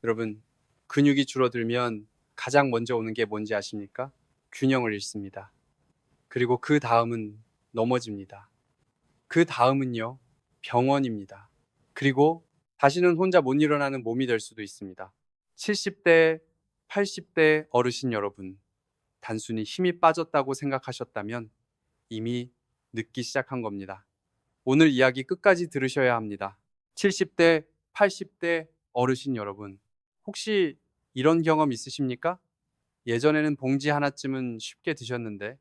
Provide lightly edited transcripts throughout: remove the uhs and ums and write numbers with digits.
여러분, 근육이 줄어들면 가장 먼저 오는 게 뭔지 아십니까? 균형을 잃습니다. 그리고 그 다음은 넘어집니다. 그 다음은요, 병원입니다. 그리고 다시는 혼자 못 일어나는 몸이 될 수도 있습니다. 70대, 80대 어르신 여러분, 단순히 힘이 빠졌다고 생각하셨다면 이미 늦기 시작한 겁니다. 오늘 이야기 끝까지 들으셔야 합니다. 70대, 80대 어르신 여러분, 혹시 이런 경험 있으십니까? 예전에는 봉지 하나쯤은 쉽게 드셨는데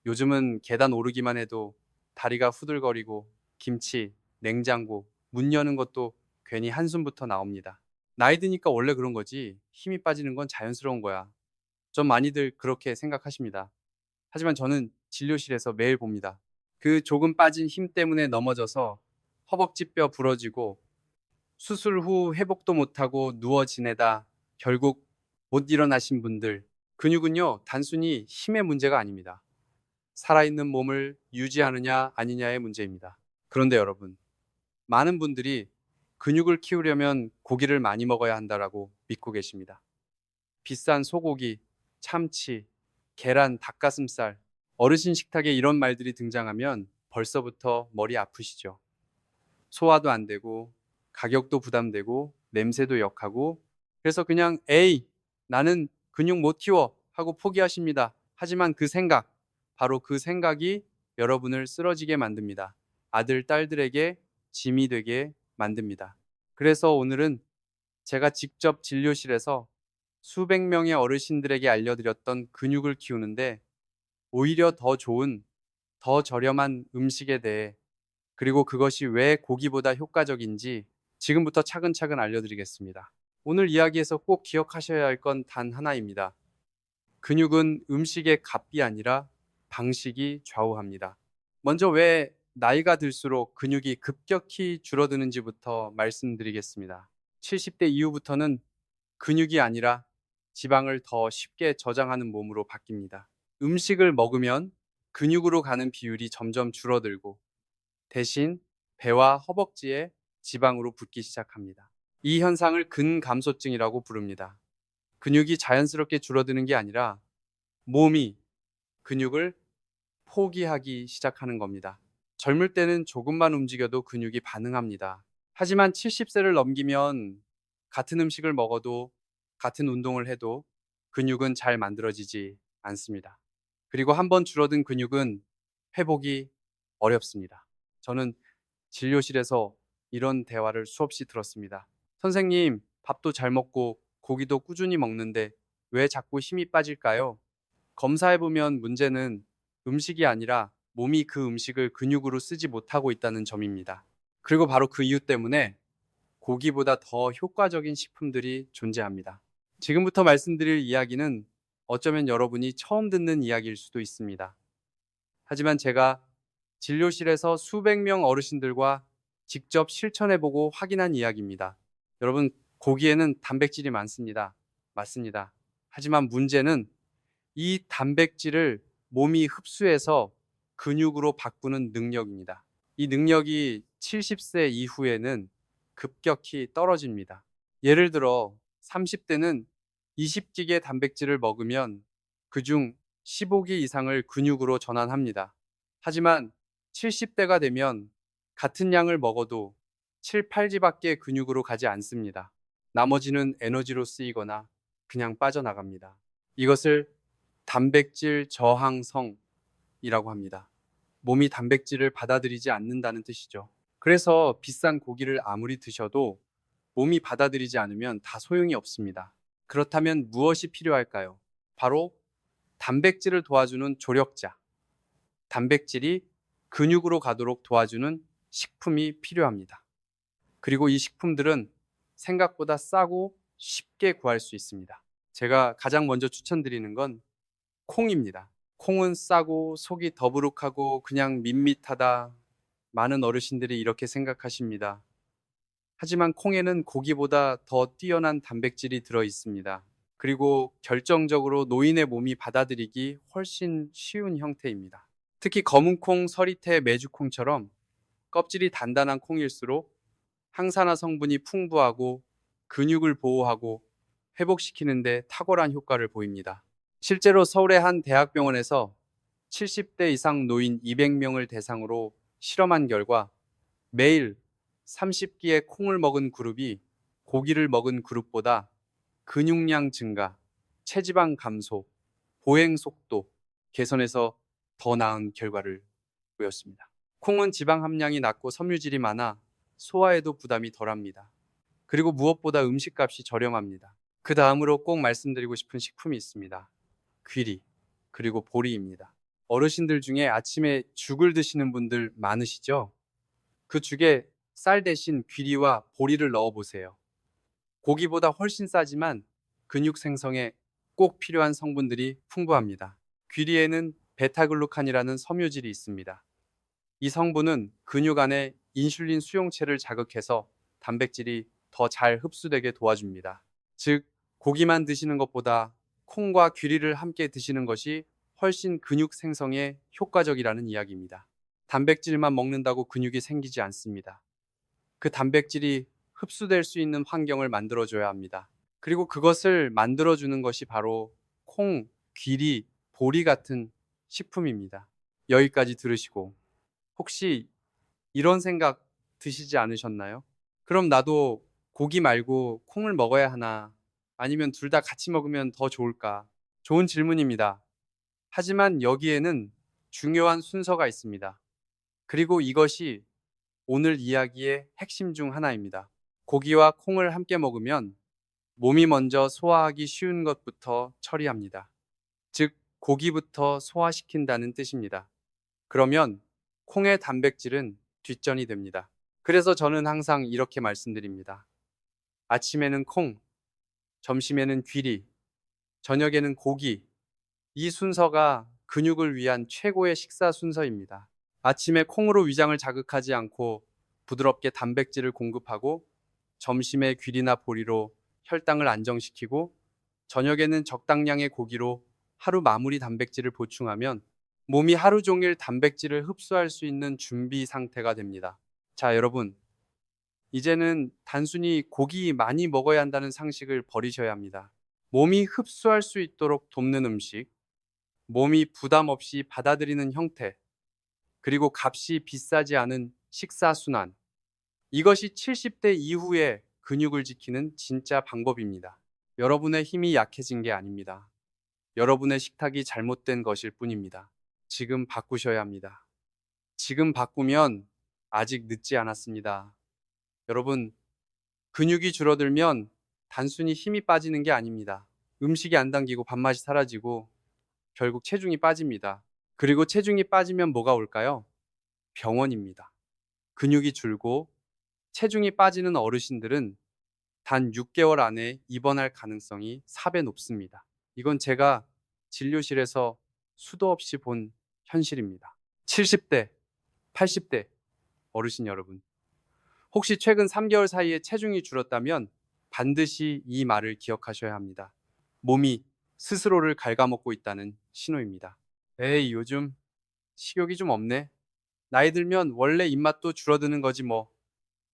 요즘은 계단 오르기만 해도 다리가 후들거리고 김치, 냉장고, 문 여는 것도 괜히 한숨부터 나옵니다. 나이 드니까 원래 그런 거지 힘이 빠지는 건 자연스러운 거야. 좀 많이들 그렇게 생각하십니다. 하지만 저는 진료실에서 매일 봅니다. 그 조금 빠진 힘 때문에 넘어져서 허벅지뼈 부러지고 수술 후 회복도 못하고 누워 지내다 결국 못 일어나신 분들, 근육은요, 단순히 힘의 문제가 아닙니다. 살아있는 몸을 유지하느냐 아니냐의 문제입니다. 그런데 여러분, 많은 분들이 근육을 키우려면 고기를 많이 먹어야 한다라고 믿고 계십니다. 비싼 소고기, 참치, 계란, 닭가슴살, 어르신 식탁에 이런 말들이 등장하면 벌써부터 머리 아프시죠. 소화도 안 되고 가격도 부담되고 냄새도 역하고 그래서 그냥 에이 나는 근육 못 키워 하고 포기하십니다. 하지만 그 생각, 바로 그 생각이 여러분을 쓰러지게 만듭니다. 아들, 딸들에게 짐이 되게 만듭니다. 그래서 오늘은 제가 직접 진료실에서 수백 명의 어르신들에게 알려드렸던 근육을 키우는데 오히려 더 좋은, 더 저렴한 음식에 대해 그리고 그것이 왜 고기보다 효과적인지 지금부터 차근차근 알려드리겠습니다. 오늘 이야기에서 꼭 기억하셔야 할 건 단 하나입니다. 근육은 음식의 값이 아니라 방식이 좌우합니다. 먼저 왜 나이가 들수록 근육이 급격히 줄어드는지부터 말씀드리겠습니다. 70대 이후부터는 근육이 아니라 지방을 더 쉽게 저장하는 몸으로 바뀝니다. 음식을 먹으면 근육으로 가는 비율이 점점 줄어들고 대신 배와 허벅지에 지방으로 붙기 시작합니다. 이 현상을 근감소증이라고 부릅니다. 근육이 자연스럽게 줄어드는 게 아니라 몸이 근육을 포기하기 시작하는 겁니다. 젊을 때는 조금만 움직여도 근육이 반응합니다. 하지만 70세를 넘기면 같은 음식을 먹어도 같은 운동을 해도 근육은 잘 만들어지지 않습니다. 그리고 한번 줄어든 근육은 회복이 어렵습니다. 저는 진료실에서 이런 대화를 수없이 들었습니다. 선생님, 밥도 잘 먹고 고기도 꾸준히 먹는데 왜 자꾸 힘이 빠질까요? 검사해보면 문제는 음식이 아니라 몸이 그 음식을 근육으로 쓰지 못하고 있다는 점입니다. 그리고 바로 그 이유 때문에 고기보다 더 효과적인 식품들이 존재합니다. 지금부터 말씀드릴 이야기는 어쩌면 여러분이 처음 듣는 이야기일 수도 있습니다. 하지만 제가 진료실에서 수백 명 어르신들과 직접 실천해보고 확인한 이야기입니다. 여러분, 고기에는 단백질이 많습니다. 맞습니다. 하지만 문제는 이 단백질을 몸이 흡수해서 근육으로 바꾸는 능력입니다. 이 능력이 70세 이후에는 급격히 떨어집니다. 예를 들어 30대는 20기의 단백질을 먹으면 그중 15기 이상을 근육으로 전환합니다. 하지만 70대가 되면 같은 양을 먹어도 7, 8지밖에 근육으로 가지 않습니다. 나머지는 에너지로 쓰이거나 그냥 빠져나갑니다. 이것을 단백질 저항성이라고 합니다. 몸이 단백질을 받아들이지 않는다는 뜻이죠. 그래서 비싼 고기를 아무리 드셔도 몸이 받아들이지 않으면 다 소용이 없습니다. 그렇다면 무엇이 필요할까요? 바로 단백질을 도와주는 조력자, 단백질이 근육으로 가도록 도와주는 식품이 필요합니다. 그리고 이 식품들은 생각보다 싸고 쉽게 구할 수 있습니다. 제가 가장 먼저 추천드리는 건 콩입니다. 콩은 싸고 속이 더부룩하고 그냥 밋밋하다. 많은 어르신들이 이렇게 생각하십니다. 하지만 콩에는 고기보다 더 뛰어난 단백질이 들어 있습니다. 그리고 결정적으로 노인의 몸이 받아들이기 훨씬 쉬운 형태입니다. 특히 검은콩, 서리태, 메주콩처럼 껍질이 단단한 콩일수록 항산화 성분이 풍부하고 근육을 보호하고 회복시키는데 탁월한 효과를 보입니다. 실제로 서울의 한 대학병원에서 70대 이상 노인 200명을 대상으로 실험한 결과 매일 30끼의 콩을 먹은 그룹이 고기를 먹은 그룹보다 근육량 증가, 체지방 감소, 보행 속도 개선에서 더 나은 결과를 보였습니다. 콩은 지방 함량이 낮고 섬유질이 많아 소화에도 부담이 덜합니다. 그리고 무엇보다 음식값이 저렴합니다. 그 다음으로 꼭 말씀드리고 싶은 식품이 있습니다. 귀리, 그리고 보리입니다. 어르신들 중에 아침에 죽을 드시는 분들 많으시죠? 그 죽에 쌀 대신 귀리와 보리를 넣어 보세요. 고기보다 훨씬 싸지만 근육 생성에 꼭 필요한 성분들이 풍부합니다. 귀리에는 베타글루칸이라는 섬유질이 있습니다. 이 성분은 근육 안에 인슐린 수용체를 자극해서 단백질이 더 잘 흡수되게 도와줍니다. 즉, 고기만 드시는 것보다 콩과 귀리를 함께 드시는 것이 훨씬 근육 생성에 효과적이라는 이야기입니다. 단백질만 먹는다고 근육이 생기지 않습니다. 그 단백질이 흡수될 수 있는 환경을 만들어줘야 합니다. 그리고 그것을 만들어주는 것이 바로 콩, 귀리, 보리 같은 식품입니다. 여기까지 들으시고 혹시 이런 생각 드시지 않으셨나요? 그럼 나도 고기 말고 콩을 먹어야 하나? 아니면 둘 다 같이 먹으면 더 좋을까? 좋은 질문입니다. 하지만 여기에는 중요한 순서가 있습니다. 그리고 이것이 오늘 이야기의 핵심 중 하나입니다. 고기와 콩을 함께 먹으면 몸이 먼저 소화하기 쉬운 것부터 처리합니다. 즉, 고기부터 소화시킨다는 뜻입니다. 그러면 콩의 단백질은 뒷전이 됩니다. 그래서 저는 항상 이렇게 말씀드립니다. 아침에는 콩, 점심에는 귀리, 저녁에는 고기. 이 순서가 근육을 위한 최고의 식사 순서입니다. 아침에 콩으로 위장을 자극하지 않고 부드럽게 단백질을 공급하고 점심에 귀리나 보리로 혈당을 안정시키고 저녁에는 적당량의 고기로 하루 마무리 단백질을 보충하면 몸이 하루 종일 단백질을 흡수할 수 있는 준비 상태가 됩니다. 자, 여러분. 이제는 단순히 고기 많이 먹어야 한다는 상식을 버리셔야 합니다. 몸이 흡수할 수 있도록 돕는 음식, 몸이 부담 없이 받아들이는 형태, 그리고 값이 비싸지 않은 식사 순환. 이것이 70대 이후에 근육을 지키는 진짜 방법입니다. 여러분의 힘이 약해진 게 아닙니다. 여러분의 식탁이 잘못된 것일 뿐입니다. 지금 바꾸셔야 합니다. 지금 바꾸면 아직 늦지 않았습니다. 여러분, 근육이 줄어들면 단순히 힘이 빠지는 게 아닙니다. 음식이 안 당기고 밥맛이 사라지고 결국 체중이 빠집니다. 그리고 체중이 빠지면 뭐가 올까요? 병원입니다. 근육이 줄고 체중이 빠지는 어르신들은 단 6개월 안에 입원할 가능성이 4배 높습니다. 이건 제가 진료실에서 수도 없이 본 현실입니다. 70대, 80대 어르신 여러분. 혹시 최근 3개월 사이에 체중이 줄었다면 반드시 이 말을 기억하셔야 합니다. 몸이 스스로를 갉아먹고 있다는 신호입니다. 에이, 요즘 식욕이 좀 없네. 나이 들면 원래 입맛도 줄어드는 거지 뭐.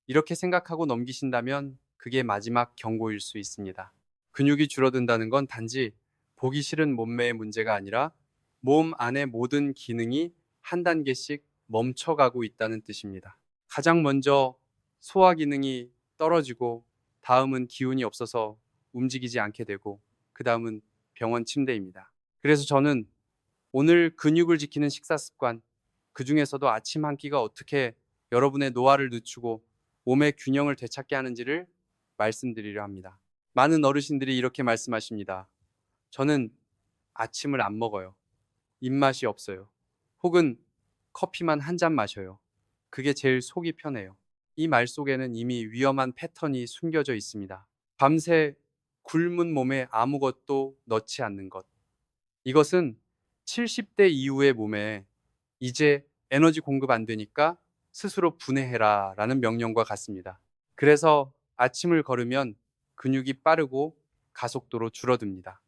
이렇게 생각하고 넘기신다면 그게 마지막 경고일 수 있습니다. 근육이 줄어든다는 건 단지 보기 싫은 몸매의 문제가 아니라 몸 안의 모든 기능이 한 단계씩 멈춰가고 있다는 뜻입니다. 가장 먼저 소화 기능이 떨어지고 다음은 기운이 없어서 움직이지 않게 되고 그 다음은 병원 침대입니다. 그래서 저는 오늘 근육을 지키는 식사 습관, 그 중에서도 아침 한 끼가 어떻게 여러분의 노화를 늦추고 몸의 균형을 되찾게 하는지를 말씀드리려 합니다. 많은 어르신들이 이렇게 말씀하십니다. 저는 아침을 안 먹어요. 입맛이 없어요. 혹은 커피만 한 잔 마셔요. 그게 제일 속이 편해요. 이 말 속에는 이미 위험한 패턴이 숨겨져 있습니다. 밤새 굶은 몸에 아무것도 넣지 않는 것. 이것은 70대 이후의 몸에 이제 에너지 공급 안 되니까 스스로 분해해라 라는 명령과 같습니다. 그래서 아침을 걸으면 근육이 빠르고 가속도로 줄어듭니다.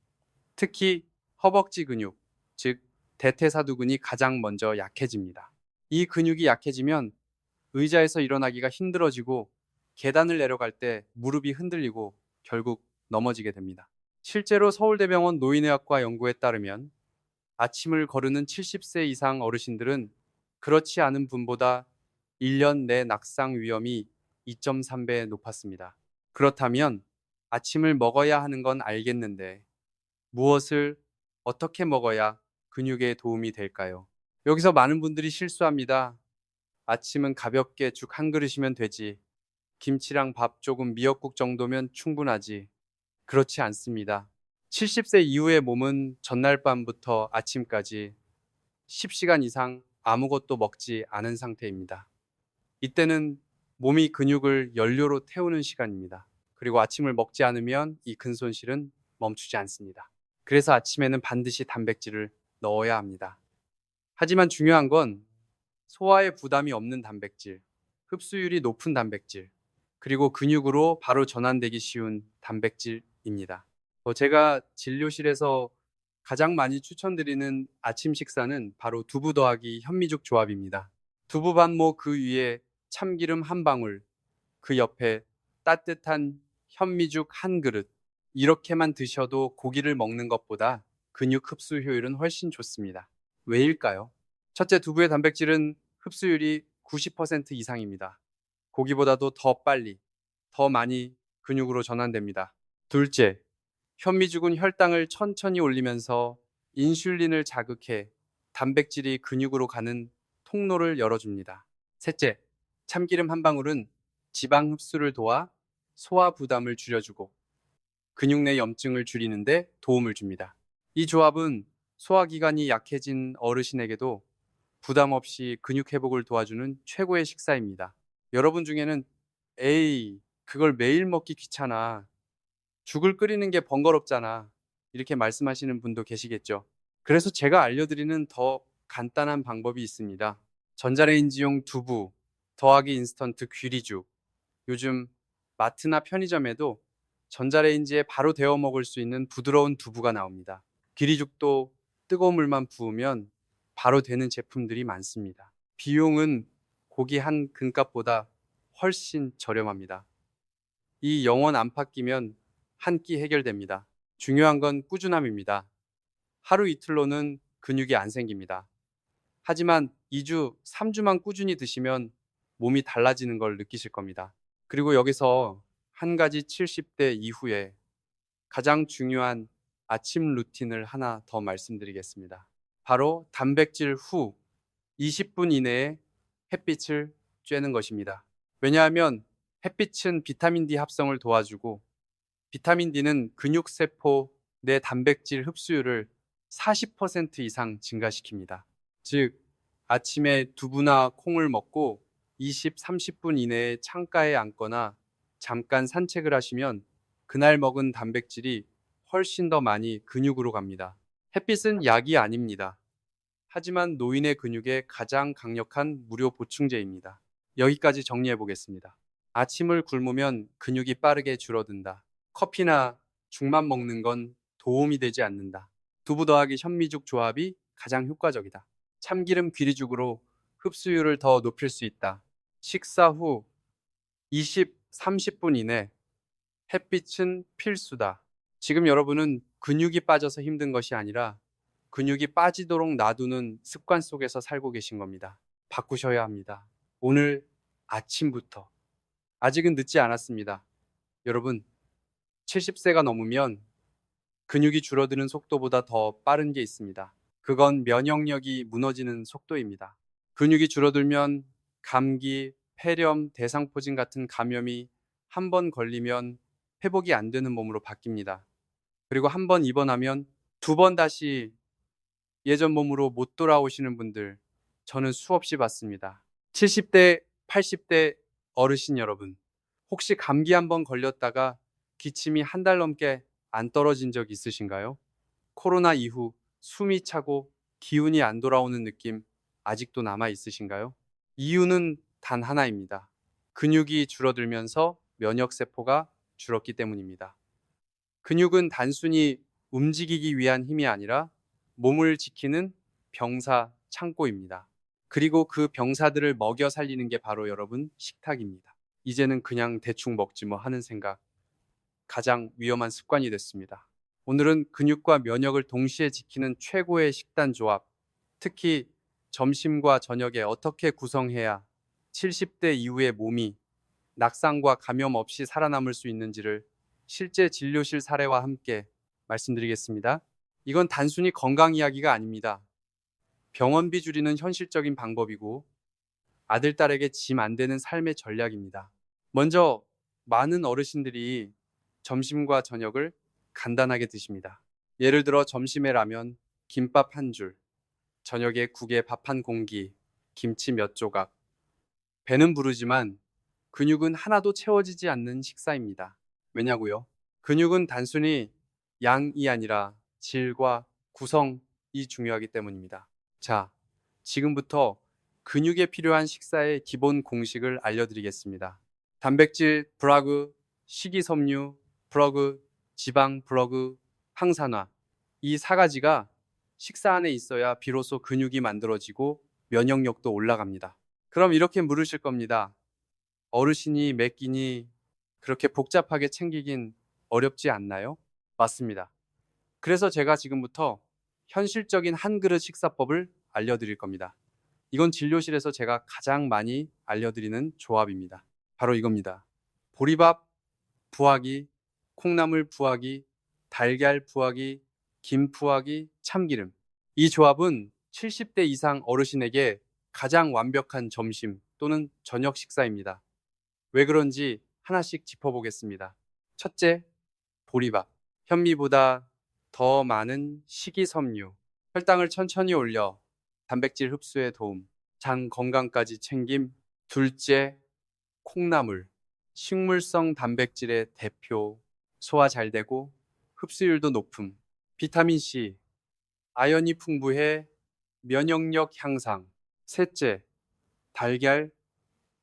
특히 허벅지 근육, 즉 대퇴사두근이 가장 먼저 약해집니다. 이 근육이 약해지면 의자에서 일어나기가 힘들어지고 계단을 내려갈 때 무릎이 흔들리고 결국 넘어지게 됩니다. 실제로 서울대병원 노인의학과 연구에 따르면 아침을 거르는 70세 이상 어르신들은 그렇지 않은 분보다 1년 내 낙상 위험이 2.3배 높았습니다. 그렇다면 아침을 먹어야 하는 건 알겠는데 무엇을 어떻게 먹어야 근육에 도움이 될까요? 여기서 많은 분들이 실수합니다. 아침은 가볍게 죽 한 그릇이면 되지. 김치랑 밥 조금 미역국 정도면 충분하지. 그렇지 않습니다. 70세 이후의 몸은 전날 밤부터 아침까지 10시간 이상 아무것도 먹지 않은 상태입니다. 이때는 몸이 근육을 연료로 태우는 시간입니다. 그리고 아침을 먹지 않으면 이 근손실은 멈추지 않습니다. 그래서 아침에는 반드시 단백질을 넣어야 합니다. 하지만 중요한 건 소화에 부담이 없는 단백질, 흡수율이 높은 단백질, 그리고 근육으로 바로 전환되기 쉬운 단백질입니다. 제가 진료실에서 가장 많이 추천드리는 아침 식사는 바로 두부 더하기 현미죽 조합입니다. 두부 반모 그 위에 참기름 한 방울, 그 옆에 따뜻한 현미죽 한 그릇, 이렇게만 드셔도 고기를 먹는 것보다 근육 흡수 효율은 훨씬 좋습니다. 왜일까요? 첫째, 두부의 단백질은 흡수율이 90% 이상입니다. 고기보다도 더 빨리, 더 많이 근육으로 전환됩니다. 둘째, 현미죽은 혈당을 천천히 올리면서 인슐린을 자극해 단백질이 근육으로 가는 통로를 열어줍니다. 셋째, 참기름 한 방울은 지방 흡수를 도와 소화 부담을 줄여주고 근육 내 염증을 줄이는데 도움을 줍니다. 이 조합은 소화기관이 약해진 어르신에게도 부담 없이 근육 회복을 도와주는 최고의 식사입니다. 여러분 중에는 에이, 그걸 매일 먹기 귀찮아. 죽을 끓이는 게 번거롭잖아. 이렇게 말씀하시는 분도 계시겠죠. 그래서 제가 알려드리는 더 간단한 방법이 있습니다. 전자레인지용 두부 더하기 인스턴트 귀리죽. 요즘 마트나 편의점에도 전자레인지에 바로 데워 먹을 수 있는 부드러운 두부가 나옵니다. 귀리죽도 뜨거운 물만 부으면 바로 되는 제품들이 많습니다. 비용은 고기 한 근값보다 훨씬 저렴합니다. 이 영원 안팎이면 한 끼 해결됩니다. 중요한 건 꾸준함입니다. 하루 이틀로는 근육이 안 생깁니다. 하지만 2주, 3주만 꾸준히 드시면 몸이 달라지는 걸 느끼실 겁니다. 그리고 여기서 한 가지 70대 이후에 가장 중요한 아침 루틴을 하나 더 말씀드리겠습니다. 바로 단백질 후 20분 이내에 햇빛을 쬐는 것입니다. 왜냐하면 햇빛은 비타민 D 합성을 도와주고 비타민 D는 근육세포 내 단백질 흡수율을 40% 이상 증가시킵니다. 즉, 아침에 두부나 콩을 먹고 20, 30분 이내에 창가에 앉거나 잠깐 산책을 하시면 그날 먹은 단백질이 훨씬 더 많이 근육으로 갑니다. 햇빛은 약이 아닙니다. 하지만 노인의 근육에 가장 강력한 무료 보충제입니다. 여기까지 정리해 보겠습니다. 아침을 굶으면 근육이 빠르게 줄어든다. 커피나 죽만 먹는 건 도움이 되지 않는다. 두부 더하기 현미죽 조합이 가장 효과적이다. 참기름 귀리죽으로 흡수율을 더 높일 수 있다. 식사 후 20, 30분 이내 햇빛은 필수다. 지금 여러분은 근육이 빠져서 힘든 것이 아니라 근육이 빠지도록 놔두는 습관 속에서 살고 계신 겁니다. 바꾸셔야 합니다. 오늘 아침부터. 아직은 늦지 않았습니다. 여러분, 70세가 넘으면 근육이 줄어드는 속도보다 더 빠른 게 있습니다. 그건 면역력이 무너지는 속도입니다. 근육이 줄어들면 감기, 폐렴, 대상포진 같은 감염이 한 번 걸리면 회복이 안 되는 몸으로 바뀝니다. 그리고 한 번 입원하면 두 번 다시 예전 몸으로 못 돌아오시는 분들 저는 수없이 봤습니다. 70대, 80대 어르신 여러분, 혹시 감기 한 번 걸렸다가 기침이 한 달 넘게 안 떨어진 적 있으신가요? 코로나 이후 숨이 차고 기운이 안 돌아오는 느낌 아직도 남아 있으신가요? 이유는 단 하나입니다. 근육이 줄어들면서 면역세포가 줄었기 때문입니다. 근육은 단순히 움직이기 위한 힘이 아니라 몸을 지키는 병사 창고입니다. 그리고 그 병사들을 먹여 살리는 게 바로 여러분 식탁입니다. 이제는 그냥 대충 먹지 뭐 하는 생각 가장 위험한 습관이 됐습니다. 오늘은 근육과 면역을 동시에 지키는 최고의 식단 조합, 특히 점심과 저녁에 어떻게 구성해야 70대 이후의 몸이 낙상과 감염 없이 살아남을 수 있는지를 실제 진료실 사례와 함께 말씀드리겠습니다. 이건 단순히 건강 이야기가 아닙니다. 병원비 줄이는 현실적인 방법이고 아들, 딸에게 짐 안 되는 삶의 전략입니다. 먼저 많은 어르신들이 점심과 저녁을 간단하게 드십니다. 예를 들어 점심에 라면, 김밥 한 줄, 저녁에 국에 밥 한 공기, 김치 몇 조각. 배는 부르지만 근육은 하나도 채워지지 않는 식사입니다. 왜냐고요? 근육은 단순히 양이 아니라 질과 구성이 중요하기 때문입니다. 자, 지금부터 근육에 필요한 식사의 기본 공식을 알려드리겠습니다. 단백질, 브라그, 식이섬유, 브러그, 지방, 브러그, 항산화. 이 4가지가 식사 안에 있어야 비로소 근육이 만들어지고 면역력도 올라갑니다. 그럼 이렇게 물으실 겁니다. 어르신이 몇 끼니 그렇게 복잡하게 챙기긴 어렵지 않나요? 맞습니다. 그래서 제가 지금부터 현실적인 한 그릇 식사법을 알려드릴 겁니다. 이건 진료실에서 제가 가장 많이 알려드리는 조합입니다. 바로 이겁니다. 보리밥 부하기, 콩나물 부하기, 달걀 부하기, 김 부하기, 참기름. 이 조합은 70대 이상 어르신에게 가장 완벽한 점심 또는 저녁 식사입니다. 왜 그런지 하나씩 짚어보겠습니다. 첫째, 보리밥. 현미보다 더 많은 식이섬유. 혈당을 천천히 올려 단백질 흡수에 도움. 장 건강까지 챙김. 둘째, 콩나물. 식물성 단백질의 대표. 소화 잘 되고 흡수율도 높음. 비타민C. 아연이 풍부해 면역력 향상. 셋째, 달걀.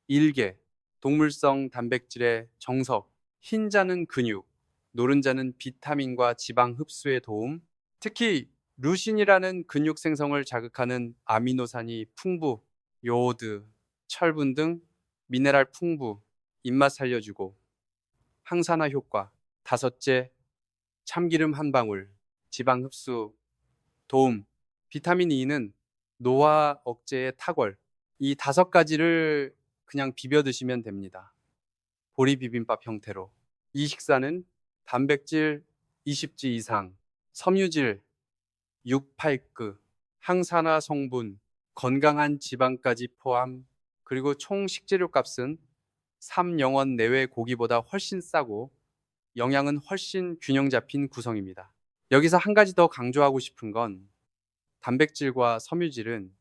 일개. 동물성 단백질의 정석. 흰자는 근육, 노른자는 비타민과 지방 흡수에 도움. 특히 루신이라는 근육 생성을 자극하는 아미노산이 풍부. 요오드, 철분 등 미네랄 풍부. 입맛 살려주고. 항산화 효과. 다섯째, 참기름 한 방울. 지방 흡수 도움. 비타민 E는 노화 억제에 탁월. 이 5가지를 그냥 비벼 드시면 됩니다. 보리 비빔밥 형태로. 이 식사는 단백질 20지 이상, 섬유질 6, 8급, 항산화 성분, 건강한 지방까지 포함, 그리고 총 식재료 값은 3영원 내외 고기보다 훨씬 싸고 영양은 훨씬 균형 잡힌 구성입니다. 여기서 한 가지 더 강조하고 싶은 건 단백질과 섬유질은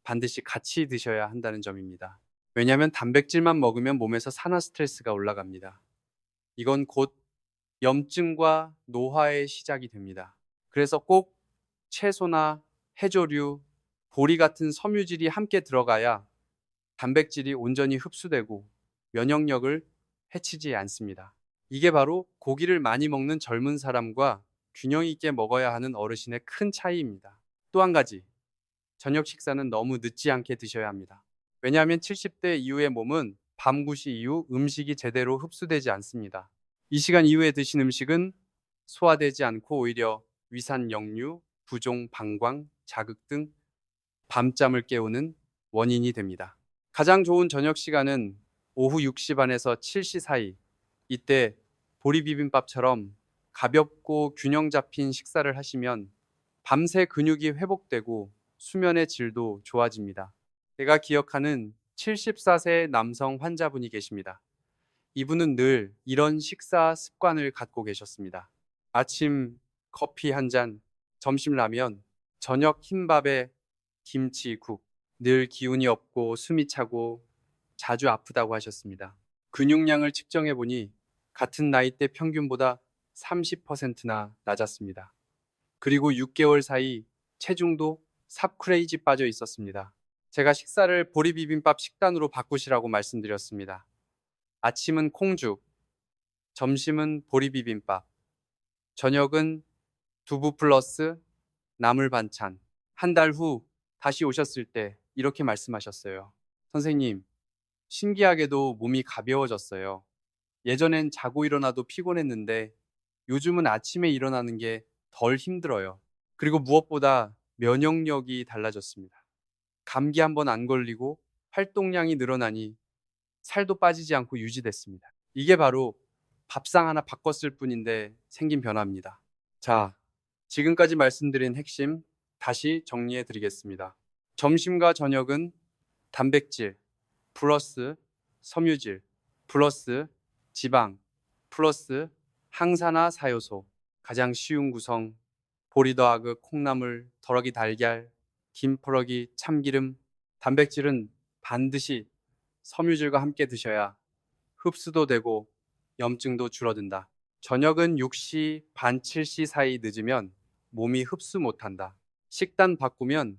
반드시 같이 드셔야 한다는 점입니다. 왜냐하면 단백질만 먹으면 몸에서 산화 스트레스가 올라갑니다. 이건 곧 염증과 노화의 시작이 됩니다. 그래서 꼭 채소나 해조류, 보리 같은 섬유질이 함께 들어가야 단백질이 온전히 흡수되고 면역력을 해치지 않습니다. 이게 바로 고기를 많이 먹는 젊은 사람과 균형 있게 먹어야 하는 어르신의 큰 차이입니다. 또 한 가지, 저녁 식사는 너무 늦지 않게 드셔야 합니다. 왜냐하면 70대 이후의 몸은 밤 9시 이후 음식이 제대로 흡수되지 않습니다. 이 시간 이후에 드신 음식은 소화되지 않고 오히려 위산 역류, 부종, 방광, 자극 등 밤잠을 깨우는 원인이 됩니다. 가장 좋은 저녁 시간은 오후 6시 반에서 7시 사이. 이때 보리비빔밥처럼 가볍고 균형 잡힌 식사를 하시면 밤새 근육이 회복되고 수면의 질도 좋아집니다. 제가 기억하는 74세 남성 환자분이 계십니다. 이분은 늘 이런 식사 습관을 갖고 계셨습니다. 아침 커피 한 잔, 점심 라면, 저녁 흰밥에 김치, 국. 늘 기운이 없고 숨이 차고 자주 아프다고 하셨습니다. 근육량을 측정해 보니 같은 나이대 평균보다 30%나 낮았습니다. 그리고 6개월 사이 체중도 삽크레이지 빠져 있었습니다. 제가 식사를 보리비빔밥 식단으로 바꾸시라고 말씀드렸습니다. 아침은 콩죽, 점심은 보리비빔밥, 저녁은 두부 플러스 나물 반찬. 한 달 후 다시 오셨을 때 이렇게 말씀하셨어요. 선생님, 신기하게도 몸이 가벼워졌어요. 예전엔 자고 일어나도 피곤했는데 요즘은 아침에 일어나는 게 덜 힘들어요. 그리고 무엇보다 면역력이 달라졌습니다. 감기 한번 안 걸리고 활동량이 늘어나니 살도 빠지지 않고 유지됐습니다. 이게 바로 밥상 하나 바꿨을 뿐인데 생긴 변화입니다. 자, 지금까지 말씀드린 핵심 다시 정리해 드리겠습니다. 점심과 저녁은 단백질 플러스 섬유질 플러스 지방 플러스 항산화 사요소 가장 쉬운 구성 보리더하그 콩나물 더러기 달걀 김퍼러기 참기름 단백질은 반드시 섬유질과 함께 드셔야 흡수도 되고 염증도 줄어든다. 저녁은 6시 반 7시 사이 늦으면 몸이 흡수 못한다. 식단 바꾸면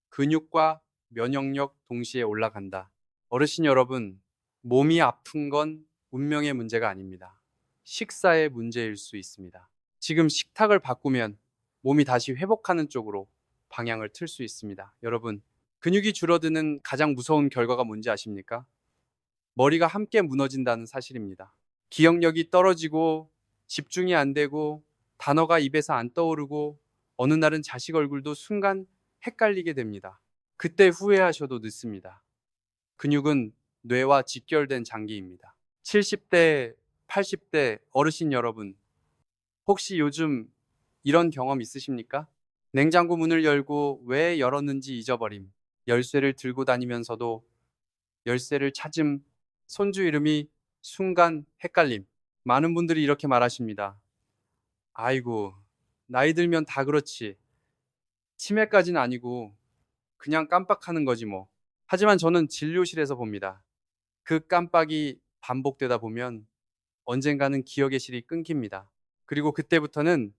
근육과 면역력 동시에 올라간다. 어르신 여러분, 몸이 아픈 건 운명의 문제가 아닙니다. 식사의 문제일 수 있습니다. 지금 식탁을 바꾸면 몸이 다시 회복하는 쪽으로 방향을 틀 수 있습니다. 여러분, 근육이 줄어드는 가장 무서운 결과가 뭔지 아십니까? 머리가 함께 무너진다는 사실입니다. 기억력이 떨어지고 집중이 안 되고 단어가 입에서 안 떠오르고 어느 날은 자식 얼굴도 순간 헷갈리게 됩니다. 그때 후회하셔도 늦습니다. 근육은 뇌와 직결된 장기입니다. 70대, 80대 어르신 여러분, 혹시 요즘 이런 경험 있으십니까? 냉장고 문을 열고 왜 열었는지 잊어버림. 열쇠를 들고 다니면서도 열쇠를 찾음, 손주 이름이 순간 헷갈림. 많은 분들이 이렇게 말하십니다. 아이고, 나이 들면 다 그렇지. 치매까지는 아니고 그냥 깜빡하는 거지 뭐. 하지만 저는 진료실에서 봅니다. 그 깜빡이 반복되다 보면 언젠가는 기억의 실이 끊깁니다. 그리고 그때부터는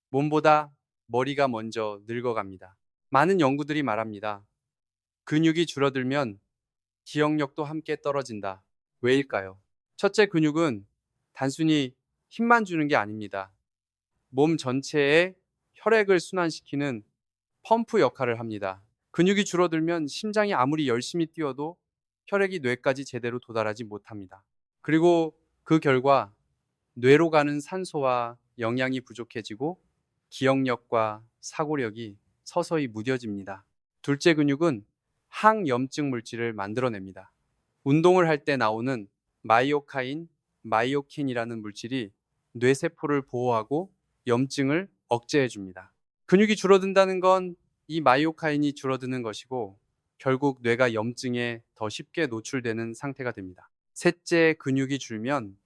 몸보다 머리가 먼저 늙어갑니다. 많은 연구들이 말합니다. 근육이 줄어들면 기억력도 함께 떨어진다. 왜일까요? 첫째, 근육은 단순히 힘만 주는 게 아닙니다. 몸 전체에 혈액을 순환시키는 펌프 역할을 합니다. 근육이 줄어들면 심장이 아무리 열심히 뛰어도 혈액이 뇌까지 제대로 도달하지 못합니다. 그리고 그 결과 뇌로 가는 산소와 영양이 부족해지고 기억력과 사고력이 서서히 무뎌집니다. 둘째, 근육은 항염증 물질을 만들어냅니다. 운동을 할 때 나오는 마이오카인, 마이오킨이라는 물질이 뇌세포를 보호하고 염증을 억제해 줍니다. 근육이 줄어든다는 건 이 마이오카인이 줄어드는 것이고 결국 뇌가 염증에 더 쉽게 노출되는 상태가 됩니다. 셋째, 근육이 줄면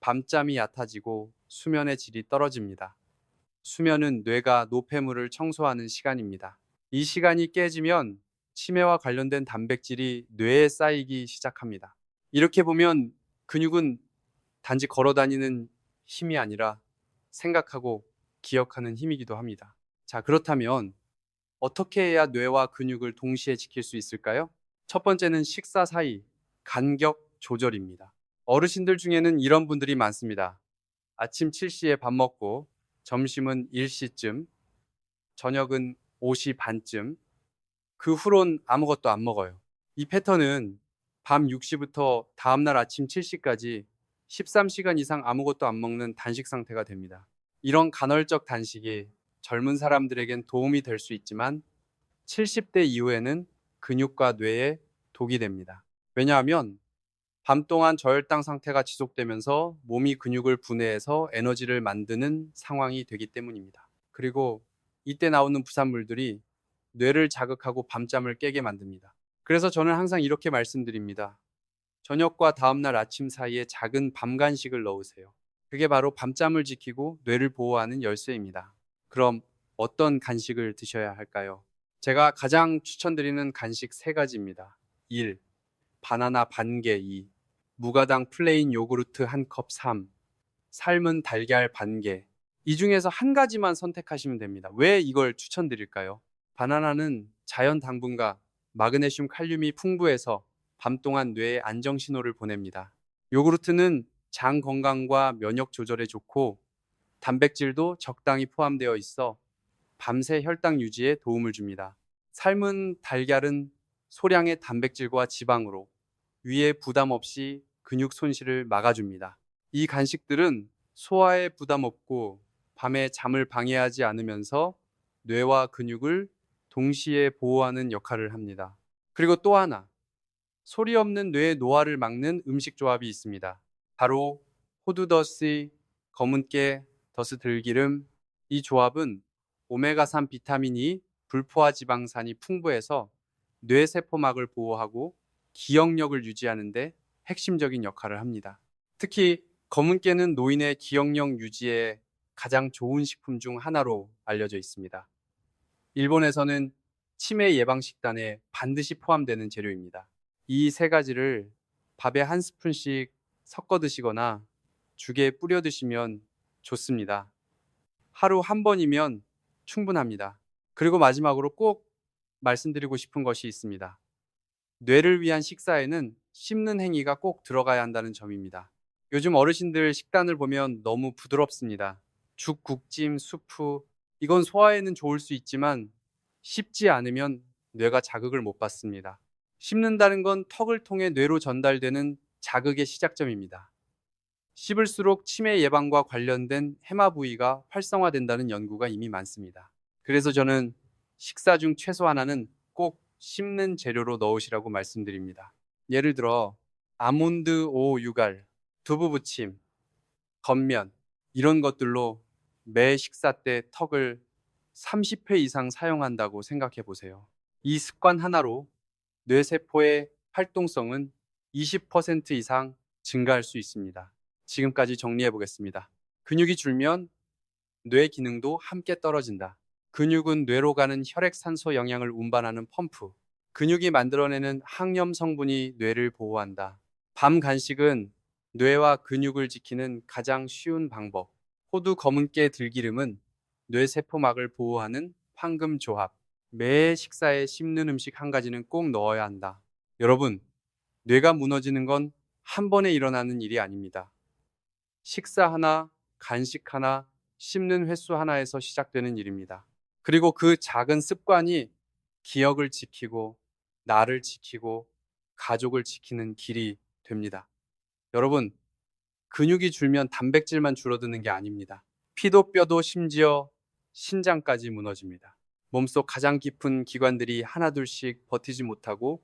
밤잠이 얕아지고 수면의 질이 떨어집니다. 수면은 뇌가 노폐물을 청소하는 시간입니다. 이 시간이 깨지면 치매와 관련된 단백질이 뇌에 쌓이기 시작합니다. 이렇게 보면 근육은 단지 걸어 다니는 힘이 아니라 생각하고 기억하는 힘이기도 합니다. 자, 그렇다면 어떻게 해야 뇌와 근육을 동시에 지킬 수 있을까요? 첫 번째는 식사 사이 간격 조절입니다. 어르신들 중에는 이런 분들이 많습니다. 아침 7시에 밥 먹고 점심은 1시쯤, 저녁은 5시 반쯤, 그 후론 아무것도 안 먹어요. 이 패턴은 밤 6시부터 다음날 아침 7시까지 13시간 이상 아무것도 안 먹는 단식 상태가 됩니다. 이런 간헐적 단식이 젊은 사람들에겐 도움이 될 수 있지만 70대 이후에는 근육과 뇌에 독이 됩니다. 왜냐하면 밤 동안 저혈당 상태가 지속되면서 몸이 근육을 분해해서 에너지를 만드는 상황이 되기 때문입니다. 그리고 이때 나오는 부산물들이 뇌를 자극하고 밤잠을 깨게 만듭니다. 그래서 저는 항상 이렇게 말씀드립니다. 저녁과 다음날 아침 사이에 작은 밤 간식을 넣으세요. 그게 바로 밤잠을 지키고 뇌를 보호하는 열쇠입니다. 그럼 어떤 간식을 드셔야 할까요? 제가 가장 추천드리는 간식 세 가지입니다. 1. 바나나 반개 2. 무가당 플레인 요구르트 한 컵 3. 삶은 달걀 반개. 이 중에서 한 가지만 선택하시면 됩니다. 왜 이걸 추천드릴까요? 바나나는 자연 당분과 마그네슘, 칼륨이 풍부해서 밤 동안 뇌에 안정 신호를 보냅니다. 요구르트는 장 건강과 면역 조절에 좋고 단백질도 적당히 포함되어 있어 밤새 혈당 유지에 도움을 줍니다. 삶은 달걀은 소량의 단백질과 지방으로 위에 부담 없이 근육 손실을 막아줍니다. 이 간식들은 소화에 부담 없고 밤에 잠을 방해하지 않으면서 뇌와 근육을 동시에 보호하는 역할을 합니다. 그리고 또 하나, 소리 없는 뇌의 노화를 막는 음식 조합이 있습니다. 바로 호두더스, 검은깨, 더스 들기름. 이 조합은 오메가3 비타민이 불포화 지방산이 풍부해서 뇌세포막을 보호하고 기억력을 유지하는 데 핵심적인 역할을 합니다. 특히 검은깨는 노인의 기억력 유지에 가장 좋은 식품 중 하나로 알려져 있습니다. 일본에서는 치매 예방 식단에 반드시 포함되는 재료입니다. 이 세 가지를 밥에 한 스푼씩 섞어 드시거나 죽에 뿌려 드시면 좋습니다. 하루 한 번이면 충분합니다. 그리고 마지막으로 꼭 말씀드리고 싶은 것이 있습니다. 뇌를 위한 식사에는 씹는 행위가 꼭 들어가야 한다는 점입니다. 요즘 어르신들 식단을 보면 너무 부드럽습니다. 죽, 국찜, 수프, 이건 소화에는 좋을 수 있지만 씹지 않으면 뇌가 자극을 못 받습니다. 씹는다는 건 턱을 통해 뇌로 전달되는 자극의 시작점입니다. 씹을수록 치매 예방과 관련된 해마 부위가 활성화된다는 연구가 이미 많습니다. 그래서 저는 식사 중 채소 하나는 꼭 씹는 재료로 넣으시라고 말씀드립니다. 예를 들어 아몬드 오 유갈, 두부 부침, 겉면 이런 것들로 매 식사 때 턱을 30회 이상 사용한다고 생각해 보세요. 이 습관 하나로 뇌세포의 활동성은 20% 이상 증가할 수 있습니다. 지금까지 정리해 보겠습니다. 근육이 줄면 뇌 기능도 함께 떨어진다. 근육은 뇌로 가는 혈액산소 영양을 운반하는 펌프. 근육이 만들어내는 항염 성분이 뇌를 보호한다. 밤 간식은 뇌와 근육을 지키는 가장 쉬운 방법. 호두 검은깨 들기름은 뇌세포막을 보호하는 황금 조합. 매 식사에 씹는 음식 한 가지는 꼭 넣어야 한다. 여러분, 뇌가 무너지는 건 한 번에 일어나는 일이 아닙니다. 식사 하나, 간식 하나, 씹는 횟수 하나에서 시작되는 일입니다. 그리고 그 작은 습관이 기억을 지키고, 나를 지키고, 가족을 지키는 길이 됩니다. 여러분, 근육이 줄면 단백질만 줄어드는 게 아닙니다. 피도 뼈도 심지어 신장까지 무너집니다. 몸속 가장 깊은 기관들이 하나둘씩 버티지 못하고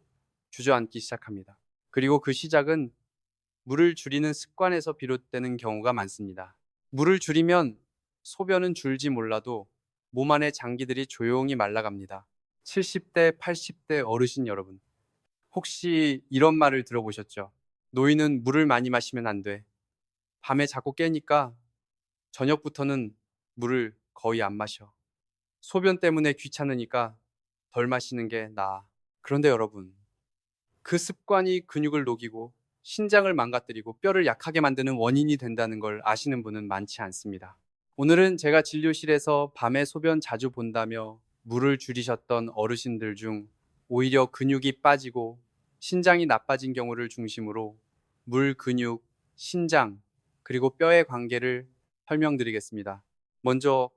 주저앉기 시작합니다. 그리고 그 시작은 물을 줄이는 습관에서 비롯되는 경우가 많습니다. 물을 줄이면 소변은 줄지 몰라도 몸 안의 장기들이 조용히 말라갑니다. 70대, 80대 어르신 여러분, 혹시 이런 말을 들어보셨죠? 노인은 물을 많이 마시면 안 돼. 밤에 자꾸 깨니까 저녁부터는 물을 거의 안 마셔. 소변 때문에 귀찮으니까 덜 마시는 게 나아. 그런데 여러분, 그 습관이 근육을 녹이고 신장을 망가뜨리고 뼈를 약하게 만드는 원인이 된다는 걸 아시는 분은 많지 않습니다. 오늘은 제가 진료실에서 밤에 소변 자주 본다며 물을 줄이셨던 어르신들 중 오히려 근육이 빠지고 신장이 나빠진 경우를 중심으로 물, 근육, 신장, 그리고 뼈의 관계를 설명드리겠습니다. 먼저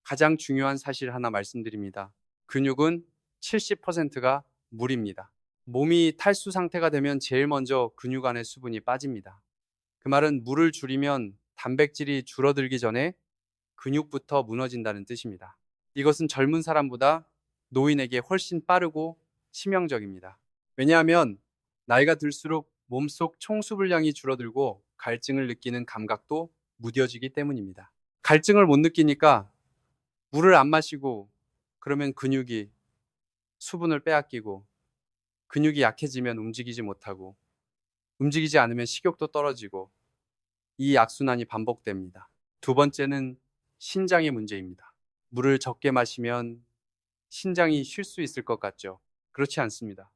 가장 중요한 사실 하나 말씀드립니다. 근육은 70%가 물입니다. 몸이 탈수 상태가 되면 제일 먼저 근육 안에 수분이 빠집니다. 그 말은 물을 줄이면 단백질이 줄어들기 전에 근육부터 무너진다는 뜻입니다. 이것은 젊은 사람보다 노인에게 훨씬 빠르고 치명적입니다. 왜냐하면 나이가 들수록 몸속 총수분량이 줄어들고 갈증을 느끼는 감각도 무뎌지기 때문입니다. 갈증을 못 느끼니까 물을 안 마시고 그러면 근육이 수분을 빼앗기고 근육이 약해지면 움직이지 못하고 움직이지 않으면 식욕도 떨어지고 이 악순환이 반복됩니다. 두 번째는 신장의 문제입니다. 물을 적게 마시면 신장이 쉴 수 있을 것 같죠? 그렇지 않습니다.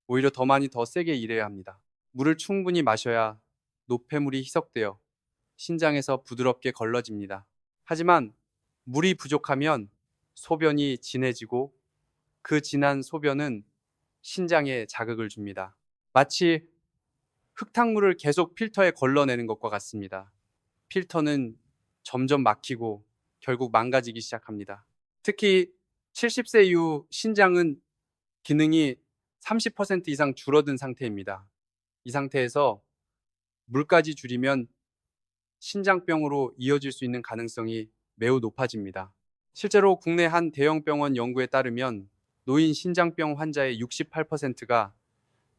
오히려 더 많이 더 세게 일해야 합니다. 물을 충분히 마셔야 노폐물이 희석되어 신장에서 부드럽게 걸러집니다. 하지만 물이 부족하면 소변이 진해지고 그 진한 소변은 신장에 자극을 줍니다. 마치 흙탕물을 계속 필터에 걸러내는 것과 같습니다. 필터는 점점 막히고 결국 망가지기 시작합니다. 특히 70세 이후 신장은 기능이 30% 이상 줄어든 상태입니다. 이 상태에서 물까지 줄이면 신장병으로 이어질 수 있는 가능성이 매우 높아집니다. 실제로 국내 한 대형 병원 연구에 따르면 노인 신장병 환자의 68%가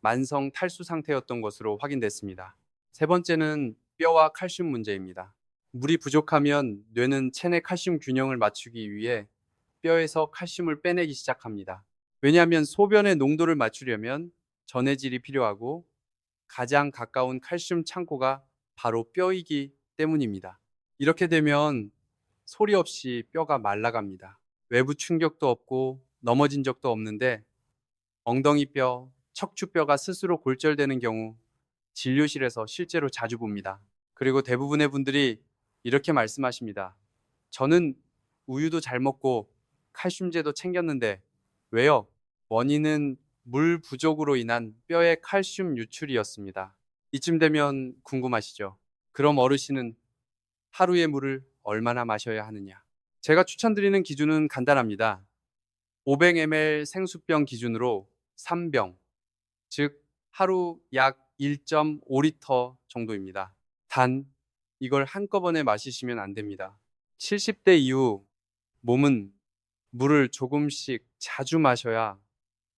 만성 탈수 상태였던 것으로 확인됐습니다. 세 번째는 뼈와 칼슘 문제입니다. 물이 부족하면 뇌는 체내 칼슘 균형을 맞추기 위해 뼈에서 칼슘을 빼내기 시작합니다. 왜냐하면 소변의 농도를 맞추려면 전해질이 필요하고 가장 가까운 칼슘 창고가 바로 뼈이기 때문입니다. 이렇게 되면 소리 없이 뼈가 말라갑니다. 외부 충격도 없고 넘어진 적도 없는데 엉덩이뼈, 척추뼈가 스스로 골절되는 경우 진료실에서 실제로 자주 봅니다. 그리고 대부분의 분들이 이렇게 말씀하십니다. 저는 우유도 잘 먹고 칼슘제도 챙겼는데 왜요? 원인은 물 부족으로 인한 뼈의 칼슘 유출이었습니다. 이쯤 되면 궁금하시죠? 그럼 어르신은 하루에 물을 얼마나 마셔야 하느냐? 제가 추천드리는 기준은 간단합니다. 500ml 생수병 기준으로 3병, 즉 하루 약 1.5리터 정도입니다. 단, 이걸 한꺼번에 마시시면 안 됩니다. 70대 이후 몸은 물을 조금씩 자주 마셔야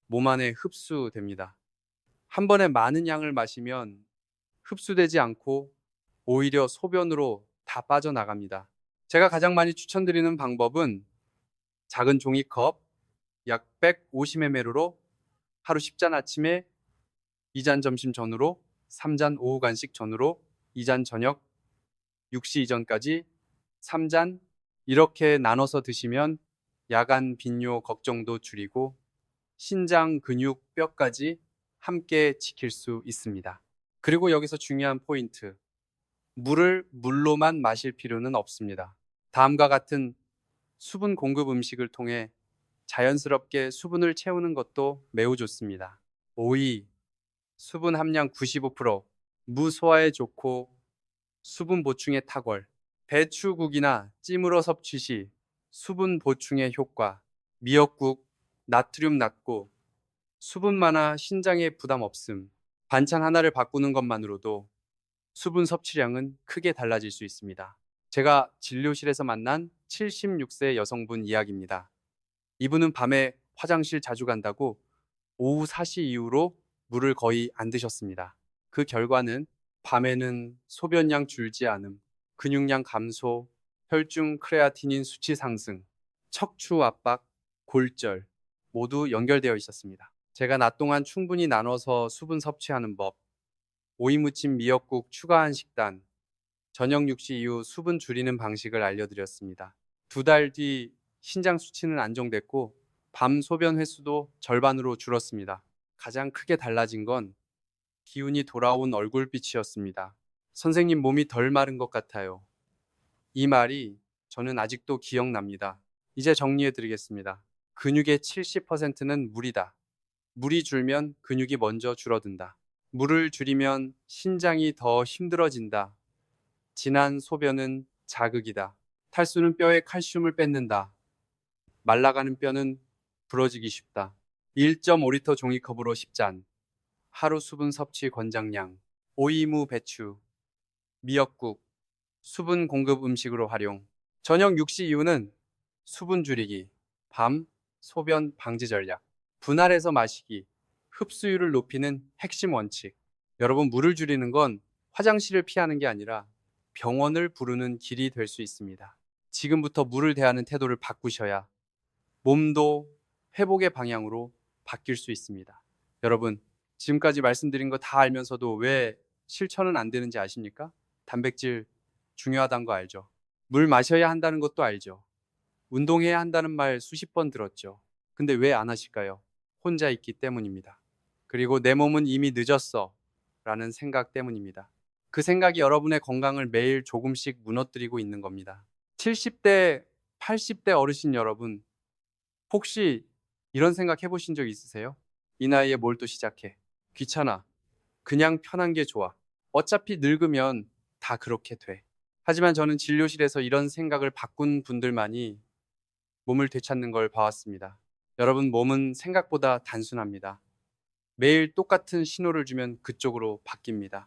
몸 안에 흡수됩니다. 한 번에 많은 양을 마시면 흡수되지 않고 오히려 소변으로 다 빠져나갑니다. 제가 가장 많이 추천드리는 방법은 작은 종이컵 약 150ml로 하루 10잔 아침에 2잔 점심 전후로 3잔 오후 간식 전후로 2잔 저녁 6시 이전까지 3잔 이렇게 나눠서 드시면 야간 빈뇨 걱정도 줄이고 신장, 근육, 뼈까지 함께 지킬 수 있습니다. 그리고 여기서 중요한 포인트. 물을 물로만 마실 필요는 없습니다. 다음과 같은 수분 공급 음식을 통해 자연스럽게 수분을 채우는 것도 매우 좋습니다. 오이, 수분 함량 95%, 무 소화에 좋고 수분 보충에 탁월, 배추국이나 찜으로 섭취 시 수분 보충에 효과, 미역국, 나트륨 낮고 수분 많아 신장에 부담 없음, 반찬 하나를 바꾸는 것만으로도 수분 섭취량은 크게 달라질 수 있습니다. 제가 진료실에서 만난 76세 여성분 이야기입니다. 이분은 밤에 화장실 자주 간다고 오후 4시 이후로 물을 거의 안 드셨습니다. 그 결과는 밤에는 소변량 줄지 않음, 근육량 감소, 혈중 크레아티닌 수치 상승, 척추 압박, 골절 모두 연결되어 있었습니다. 제가 낮 동안 충분히 나눠서 수분 섭취하는 법, 오이 무침 미역국 추가한 식단, 저녁 6시 이후 수분 줄이는 방식을 알려드렸습니다. 2달 뒤 신장 수치는 안정됐고 밤 소변 횟수도 절반으로 줄었습니다. 가장 크게 달라진 건 기운이 돌아온 얼굴빛이었습니다. 선생님 몸이 덜 마른 것 같아요. 이 말이 저는 아직도 기억납니다. 이제 정리해 드리겠습니다. 근육의 70%는 물이다. 물이 줄면 근육이 먼저 줄어든다. 물을 줄이면 신장이 더 힘들어진다. 진한 소변은 자극이다. 탈수는 뼈에 칼슘을 뺏는다. 말라가는 뼈는 부러지기 쉽다. 1.5리터 종이컵으로 10잔. 하루 수분 섭취 권장량. 오이무 배추, 미역국, 수분 공급 음식으로 활용. 저녁 6시 이후는 수분 줄이기. 밤 소변 방지 전략. 분할해서 마시기. 흡수율을 높이는 핵심 원칙. 여러분, 물을 줄이는 건 화장실을 피하는 게 아니라 병원을 부르는 길이 될 수 있습니다. 지금부터 물을 대하는 태도를 바꾸셔야 몸도 회복의 방향으로 바뀔 수 있습니다. 여러분, 지금까지 말씀드린 거 다 알면서도 왜 실천은 안 되는지 아십니까? 단백질 중요하다는 거 알죠? 물 마셔야 한다는 것도 알죠? 운동해야 한다는 말 수십 번 들었죠? 근데 왜 안 하실까요? 혼자 있기 때문입니다. 그리고 내 몸은 이미 늦었어 라는 생각 때문입니다. 그 생각이 여러분의 건강을 매일 조금씩 무너뜨리고 있는 겁니다. 70대, 80대 어르신 여러분, 혹시 이런 생각 해보신 적 있으세요? 이 나이에 뭘 또 시작해? 귀찮아. 그냥 편한 게 좋아. 어차피 늙으면 다 그렇게 돼. 하지만 저는 진료실에서 이런 생각을 바꾼 분들만이 몸을 되찾는 걸 봐왔습니다. 여러분, 몸은 생각보다 단순합니다. 매일 똑같은 신호를 주면 그쪽으로 바뀝니다.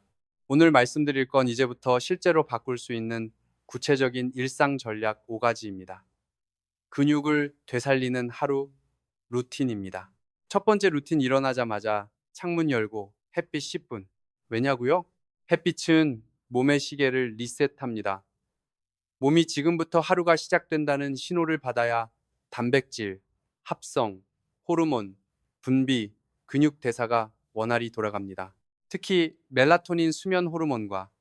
오늘 말씀드릴 건 이제부터 실제로 바꿀 수 있는 구체적인 일상 전략 5가지입니다. 근육을 되살리는 하루 루틴입니다. 첫 번째 루틴 일어나자마자 창문 열고 햇빛 10분. 왜냐고요? 햇빛은 몸의 시계를 리셋합니다. 몸이 지금부터 하루가 시작된다는 신호를 받아야 단백질, 합성, 호르몬, 분비, 근육 대사가 원활히 돌아갑니다. 특히 멜라토닌 수면 호르몬과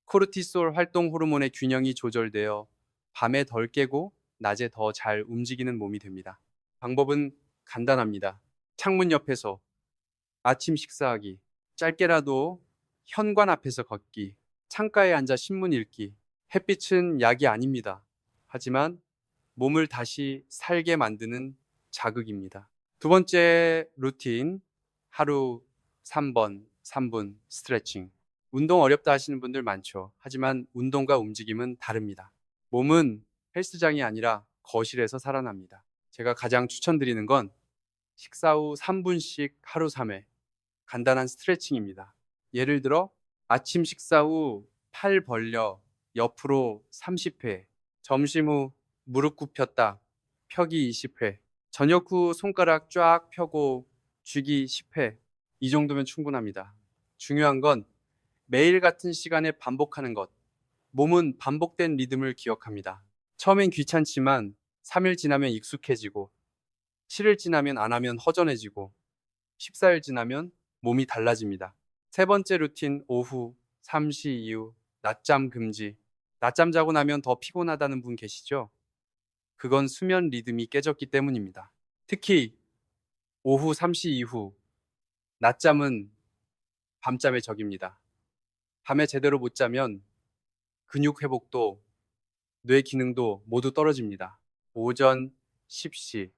코르티솔 활동 호르몬의 균형이 조절되어 밤에 덜 깨고 낮에 더 잘 움직이는 몸이 됩니다. 방법은 간단합니다. 창문 옆에서 아침 식사하기, 짧게라도 현관 앞에서 걷기, 창가에 앉아 신문 읽기. 햇빛은 약이 아닙니다. 하지만 몸을 다시 살게 만드는 자극입니다. 두 번째 루틴, 하루 3번, 3분 스트레칭. 운동 어렵다 하시는 분들 많죠. 하지만 운동과 움직임은 다릅니다. 몸은 헬스장이 아니라 거실에서 살아납니다. 제가 가장 추천드리는 건 식사 후 3분씩 하루 3회 간단한 스트레칭입니다. 예를 들어 아침 식사 후 팔 벌려 옆으로 30회, 점심 후 무릎 굽혔다 펴기 20회, 저녁 후 손가락 쫙 펴고 쥐기 10회. 이 정도면 충분합니다. 중요한 건 매일 같은 시간에 반복하는 것. 몸은 반복된 리듬을 기억합니다. 처음엔 귀찮지만 3일 지나면 익숙해지고 7일 지나면 안 하면 허전해지고 14일 지나면 몸이 달라집니다. 세 번째 루틴 오후 3시 이후 낮잠 금지. 낮잠 자고 나면 더 피곤하다는 분 계시죠? 그건 수면 리듬이 깨졌기 때문입니다. 특히 오후 3시 이후 낮잠은 밤잠의 적입니다. 밤에 제대로 못 자면 근육 회복도 뇌 기능도 모두 떨어집니다. 오전 10시,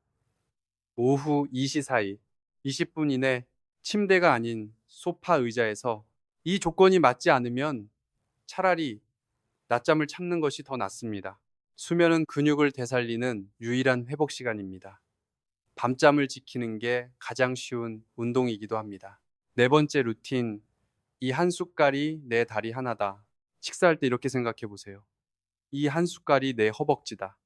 오후 2시 사이 20분 이내 침대가 아닌 소파 의자에서 이 조건이 맞지 않으면 차라리 낮잠을 참는 것이 더 낫습니다. 수면은 근육을 되살리는 유일한 회복 시간입니다. 밤잠을 지키는 게 가장 쉬운 운동이기도 합니다. 네 번째 루틴, 이 한 숟갈이 내 다리 하나다. 식사할 때 이렇게 생각해 보세요. 이 한 숟갈이 내 허벅지다.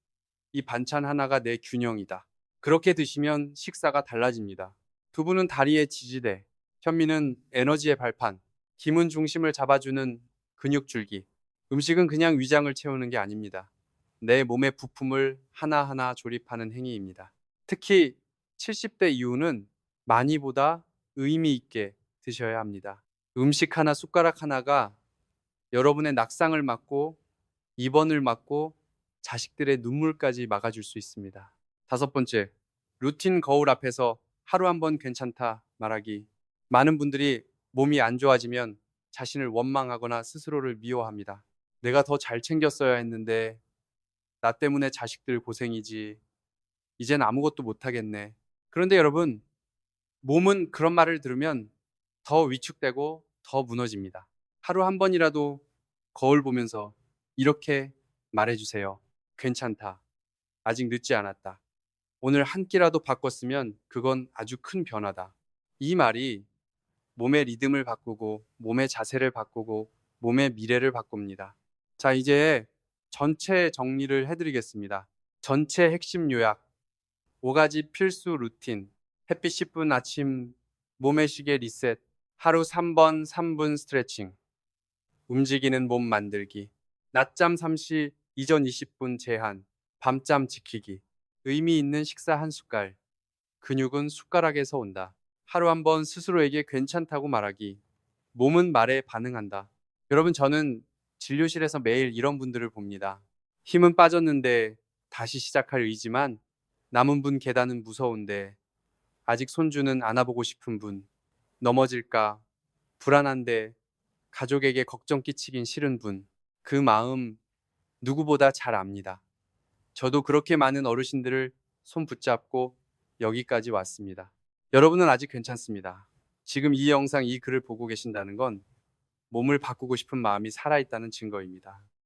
이 반찬 하나가 내 균형이다. 그렇게 드시면 식사가 달라집니다. 두부는 다리의 지지대, 현미는 에너지의 발판, 김은 중심을 잡아주는 근육줄기. 음식은 그냥 위장을 채우는 게 아닙니다. 내 몸의 부품을 하나하나 조립하는 행위입니다. 특히 70대 이후는 많이보다 의미 있게 드셔야 합니다. 음식 하나, 숟가락 하나가 여러분의 낙상을 막고 입원을 막고 자식들의 눈물까지 막아줄 수 있습니다. 다섯 번째, 루틴 거울 앞에서 하루 한 번 괜찮다 말하기. 많은 분들이 몸이 안 좋아지면 자신을 원망하거나 스스로를 미워합니다. 내가 더 잘 챙겼어야 했는데, 나 때문에 자식들 고생이지. 이젠 아무것도 못하겠네. 그런데 여러분, 몸은 그런 말을 들으면 더 위축되고 더 무너집니다. 하루 한 번이라도 거울 보면서 이렇게 말해주세요. 괜찮다. 아직 늦지 않았다. 오늘 한 끼라도 바꿨으면 그건 아주 큰 변화다. 이 말이 몸의 리듬을 바꾸고 몸의 자세를 바꾸고 몸의 미래를 바꿉니다. 자, 이제 전체 정리를 해드리겠습니다. 전체 핵심 요약, 5가지 필수 루틴, 햇빛 10분 아침 몸의 시계 리셋, 하루 3번 3분 스트레칭, 움직이는 몸 만들기, 낮잠 3시 이전 20분 제한, 밤잠 지키기, 의미 있는 식사 한 숟갈, 근육은 숟가락에서 온다. 하루 한 번 스스로에게 괜찮다고 말하기, 몸은 말에 반응한다. 여러분, 저는 진료실에서 매일 이런 분들을 봅니다. 힘은 빠졌는데 다시 시작할 의지만 남은 분 계단은 무서운데 아직 손주는 안아보고 싶은 분, 넘어질까 불안한데 가족에게 걱정 끼치긴 싫은 분, 그 마음 누구보다 잘 압니다. 저도 그렇게 많은 어르신들을 손 붙잡고 여기까지 왔습니다. 여러분은 아직 괜찮습니다. 지금 이 영상, 이 글을 보고 계신다는 건 몸을 바꾸고 싶은 마음이 살아있다는 증거입니다.